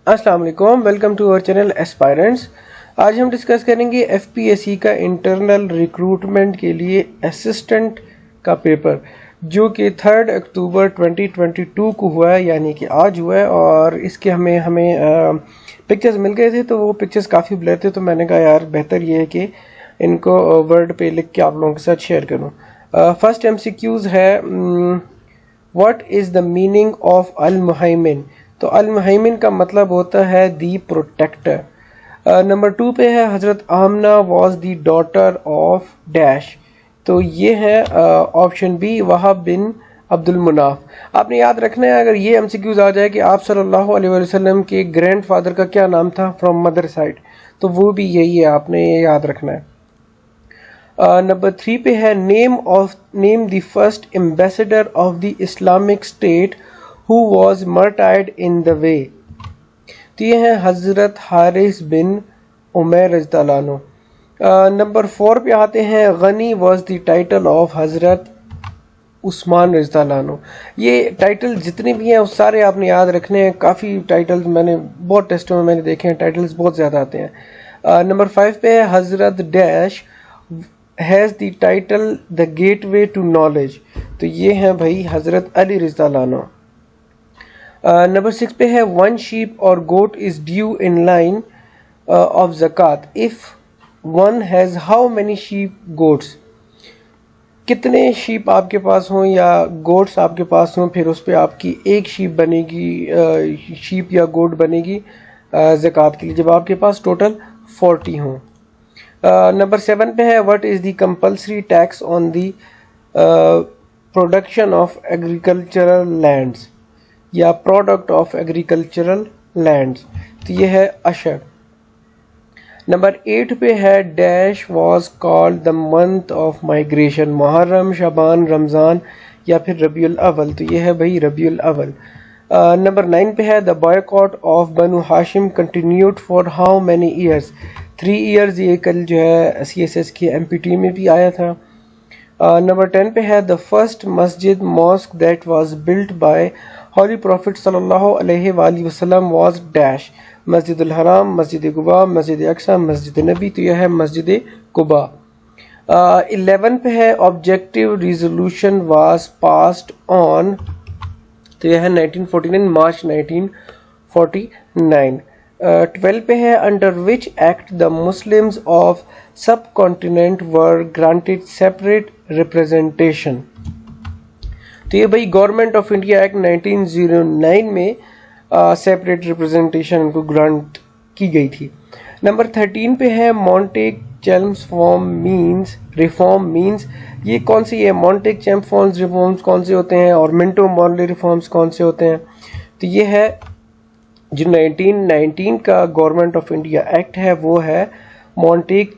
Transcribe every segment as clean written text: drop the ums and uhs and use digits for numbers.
अस्सलाम वालेकुम, welcome to our channel aspirants. आज हम डिस्कस करेंगे एफपीएससी का इंटरनल रिक्रूटमेंट के लिए असिस्टेंट का पेपर जो कि 3 अक्टूबर 2022 को हुआ है, यानी कि आज हुआ है। और इसके हमें पिक्चर्स मिल गए थे, तो वो पिक्चर्स काफ़ी ब्लर थे, तो मैंने कहा यार बेहतर ये है कि इनको वर्ड पे लिख के आप लोगों के साथ शेयर करूँ। फर्स्ट एमसीक्यूज़ है, what is the meaning of अल मुहैमिन। तो अल मुहैमिन का मतलब होता है दी प्रोटेक्टर। नंबर 2 पे है, हजरत आमना was the daughter of dash. तो ये है ऑप्शन बी, वहाब बिन अब्दुल मुनाफ। आपने याद रखना है, अगर ये एमसीक्यूज आ जाए कि आप सल्लल्लाहु अलैहि वसल्लम के ग्रैंडफादर का क्या नाम था फ्रॉम मदर साइड, तो वो भी यही है, आपने ये याद रखना है। नंबर 3 पे है, name the first ambassador of the Islamic state who was martyred in the way. तो ये है हजरत हारिस बिन उमैर रज़ियल्लाहु अन्हु। नंबर 4 पे आते हैं, Ghani was the title of हजरत उस्मान रज़ियल्लाहु अन्हु। ये टाइटल जितने भी हैं वो सारे आपने याद रखने हैं। काफ़ी टाइटल्स मैंने बहुत टेस्टों में मैंने देखे हैं, टाइटल्स बहुत ज़्यादा आते हैं। नंबर 5 पे है, हजरत dash has the title the gateway to knowledge. तो ये हैं भाई हजरत अली रज़ियल्लाहु अन्हु। नंबर 6 पे है, वन शीप और goat is due in line of ज़कात if one has how many sheep goats. कितने शीप आपके पास हों या गोट्स आपके पास हों, फिर उस पर आपकी एक शीप बनेगी, शीप या गोट बनेगी ज़कात के लिए, जब आपके पास टोटल 40 हों। नंबर 7 पे है, what is the compulsory tax on the production of agricultural lands या प्रोडक्ट ऑफ एग्रीकल्चरल लैंड्स। तो ये है अशर। नंबर 8 पे है, dash was called the month of migration, Muharram, Shaban, Ramzan या फिर रबीउल अव्वल। तो ये है भाई रबीउल अव्वल। नंबर 9 पे है, the boycott of Banu Hashim continued for how many years. 3 years. ये कल जो है CSS की MPT में भी आया था। नंबर 10 पे है, द फर्स्ट मस्जिद mosque that was built by holy prophet सल्लल्लाहु अलैहि वसल्लम वाज डैश, मस्जिद हराम, मस्जिद कुबा, मस्जिद अक्सा, मस्जिद नबी। तो यह है मस्जिद कुबा। 11 पे है, objective resolution was passed on. तो यह है 1949, मार्च 1949। 12 पे है, under which act the Muslims of सब कॉन्टिनेंट वर ग्रांटेड सेपरेट रिप्रेजेंटेशन। तो ये भाई गवर्नमेंट ऑफ इंडिया एक्ट 1909 में सेपरेट रिप्रेजेंटेशन उनको ग्रांट की गई थी। नंबर 13 पे है, मॉन्टेक चेल्म्स रिफॉर्म मीन्स। ये कौन सी है? मॉन्टेक चेम्फॉर्म्स रिफॉर्म्स कौन से होते हैं और मिंटो मॉर्ले रिफॉर्म्स कौन से होते हैं? तो ये है जो 1919 का गवर्नमेंट ऑफ इंडिया एक्ट है, वो है मॉन्टेक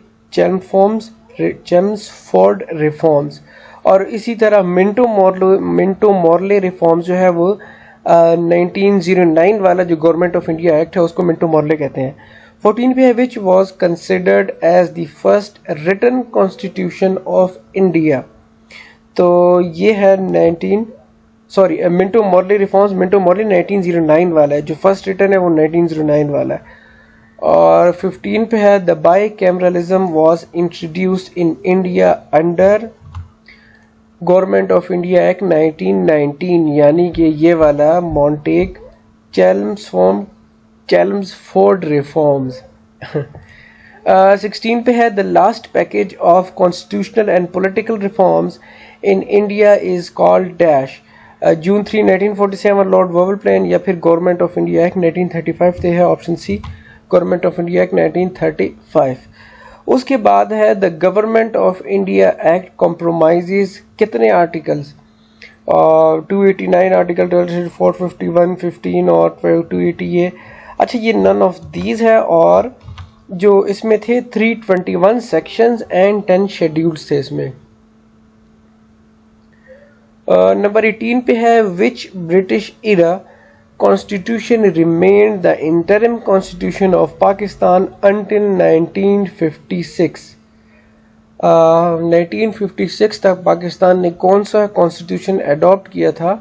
चेम्सफोर्ड रिफॉर्म्स। और इसी तरह मिंटो मॉर्ले रिफॉर्म्स जो है वो 1909 वाला जो गवर्नमेंट ऑफ इंडिया एक्ट है उसको मिंटो मॉर्ले कहते हैं। 14 पे है, which was considered as the first written constitution of India. तो ये है Minto Morley reforms. Minto Morley 1909 वाला है, जो फर्स्ट रिटन है वो 1909 वाला है। और 15 पे है, the by cameralism was introduced in India under government of India act 1919, यानी कि ये वाला मॉन्टेक चेम्सफोर्ड रिफॉर्म्स। 16 पे है, the last package of constitutional and political reforms in India is called dash, June 3 1947 Lord वर्बल प्लान या फिर गवर्नमेंट ऑफ इंडिया एक्ट 1935। तो है option C, government of India act 1935। उसके बाद है, the government of India act compromises कितने articles? 289 article, 451, 15 और 280। ये अच्छा, ये नन ऑफ दीज है। और जो इसमें थे 321 सेक्शंस एंड 10 शेड्यूल्स थे इसमें। नंबर 18 पे है, which British era Constitution remained the interim constitution of Pakistan until 1956. 1956 तक पाकिस्तान ने कौन सा कॉन्स्टिट्यूशन अडॉप्ट किया था?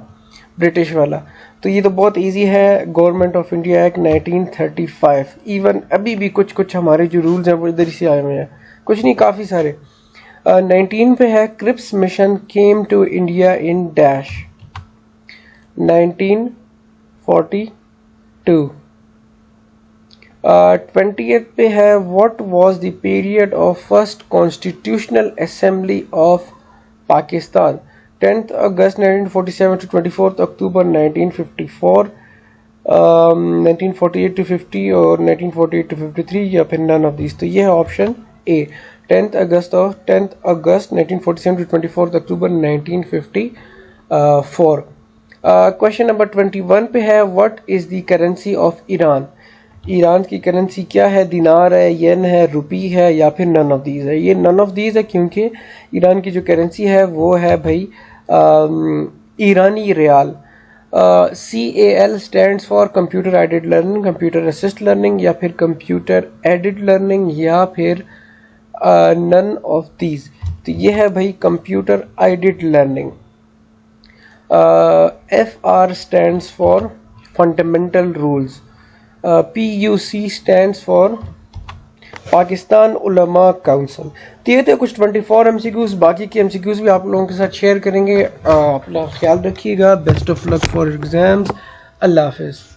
ब्रिटिश वाला। तो ये तो बहुत इजी है, government of India act 1935। Even अभी भी कुछ कुछ हमारे जो रूल्स हैं वो इधर से आए हुए हैं, कुछ नहीं काफ़ी सारे। 19 पे है Cripps mission came to India in dash 1942। 20th पे है what was the period of first constitutional assembly of Pakistan 10th August 1947 to 24th October 1954, 1948 to 50 और 1948 to 53 या फिर नन ऑफ दीज। तो ये है option A 10th August 1947 to 24th October 1954। Question number 21 पे है what is the currency of Iran. Iran की currency क्या है? दिनार है, येन है, रुपी है या फिर नन ऑफ दीज है। ये नन ऑफ दीज है क्योंकि ईरान की जो करेंसी है वो है भाई ईरानी rial. CAL stands for computer aided learning, computer assist learning या फिर कंप्यूटर एडेड लर्निंग या फिर नन ऑफ दीज। तो ये है भाई computer aided learning. FR stands for fundamental rules. PUC stands for Pakistan उलमा काउंसिल। तो ये थे कुछ 24 MCQs, बाकी के MCQs भी आप लोगों के साथ शेयर करेंगे। अपना ख्याल रखिएगा, best of luck for exams, अल्लाह हाफिज़।